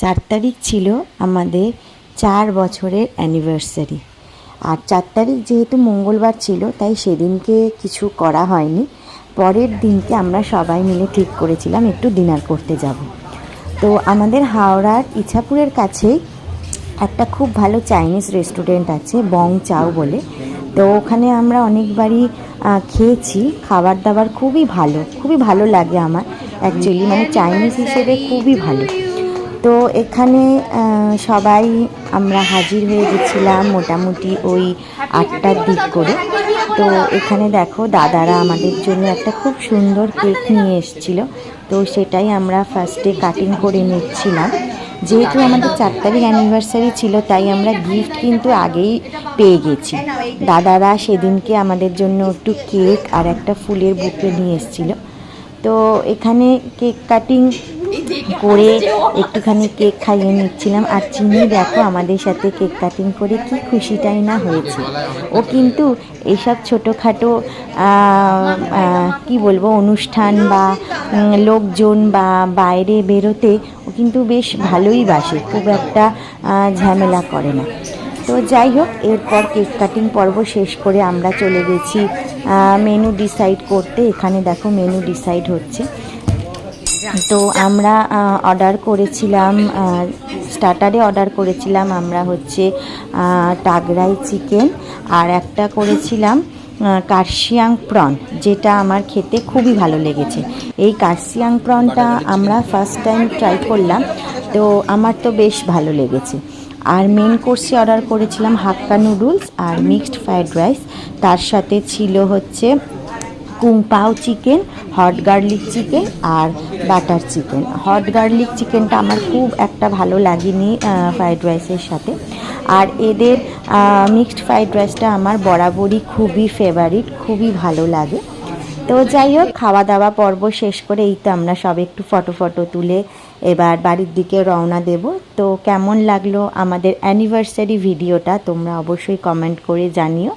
4 তারিখ ছিল আমাদের 4 বছরের অ্যানিভার্সারি। আর 4 তারিখ যেহেতু মঙ্গলবার ছিল তাই সেদিনকে কিছু করা হয়নি। পরের দিনকে আমরা সবাই মিলে ঠিক করেছিলাম একটু ডিনার করতে যাব। তো আমাদের হাওড়ার ইছাপুরের কাছেই একটা খুব ভালো চাইনিজ রেস্টুরেন্ট আছে, বং চাও বলে। তো ওখানে আমরা অনেকবারই খেয়েছি। খাবার দাবার খুবই ভালো লাগে আমার অ্যাকচুয়ালি, মানে চাইনিজ হিসেবে খুবই ভালো। তো এখানে সবাই আমরা হাজির হয়ে গেছিলাম মোটামুটি ওই 8টার দিক করে। তো এখানে দেখো দাদারা আমাদের জন্য একটা খুব সুন্দর কেক নিয়ে এসেছিলো। তো সেটাই আমরা ফার্স্টে কাটিং করে নিচ্ছিলাম। যেহেতু আমাদের 4 তারিখ অ্যানিভার্সারি ছিল তাই আমরা গিফট কিন্তু আগেই পেয়ে গেছি। দাদারা সেদিনকে আমাদের জন্য একটু কেক আর একটা ফুলের বুকে নিয়ে এসেছিলো। তো এখানে কেক কাটিং করে একটুখানি কেক খাইয়ে নিচ্ছিলাম। আর চিনি দেখো আমাদের সাথে কেক কাটিং করে কি খুশিটাই না হয়েছে। ও কিন্তু এইসব ছোটোখাটো কি বলবো অনুষ্ঠান বা লোকজন বা বাইরে বেরোতে ও কিন্তু বেশ ভালোই বাসে, খুব একটা ঝামেলা করে না। তো যাই হোক, এরপর কেক কাটিং পর্ব শেষ করে আমরা চলে গেছি মেনু ডিসাইড করতে। এখানে দেখো মেনু ডিসাইড হচ্ছে। তো আমরা অর্ডার করেছিলাম, স্টার্টারে অর্ডার করেছিলাম আমরা হচ্ছে টাগরাই চিকেন, আর একটা করেছিলাম কার্শিয়াং প্রন, যেটা আমার খেতে খুবই ভালো লেগেছে। এই কার্শিয়াং প্রনটা আমরা ফার্স্ট টাইম ট্রাই করলাম, তো আমার তো বেশ ভালো লেগেছে। আর মেন কোর্সে অর্ডার করেছিলাম হাক্কা নুডলস আর মিক্সড ফ্রাইড রাইস। তার সাথে ছিল হচ্ছে কুং পাও চিকেন, হট গার্লিক চিকেন আর বাটার চিকেন। হট গার্লিক চিকেনটা আমার খুব একটা ভালো লাগেনি ফ্রাইড রাইসের সাথে। আর এদের মিক্সড ফ্রাইড রাইসটা আমার বরাবরই খুবই ফেভারিট, খুবই ভালো লাগে। তো যাই হোক, খাওয়া দাওয়া পর্ব শেষ করে এই তো আমরা সব একটু ফটো তুলে এবার বাড়ির দিকে রওনা দেব। তো কেমন লাগলো আমাদের অ্যানিভার্সারি ভিডিওটা তোমরা অবশ্যই কমেন্ট করে জানিও।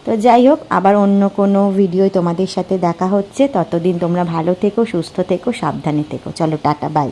তো যাই হোক, আবার অন্য কোনো ভিডিও তোমাদের সাথে দেখা হচ্ছে। ততদিন তোমরা ভালো থেকো, সুস্থ থেকো, সাবধানে থেকো। চলো টাটা, বাই।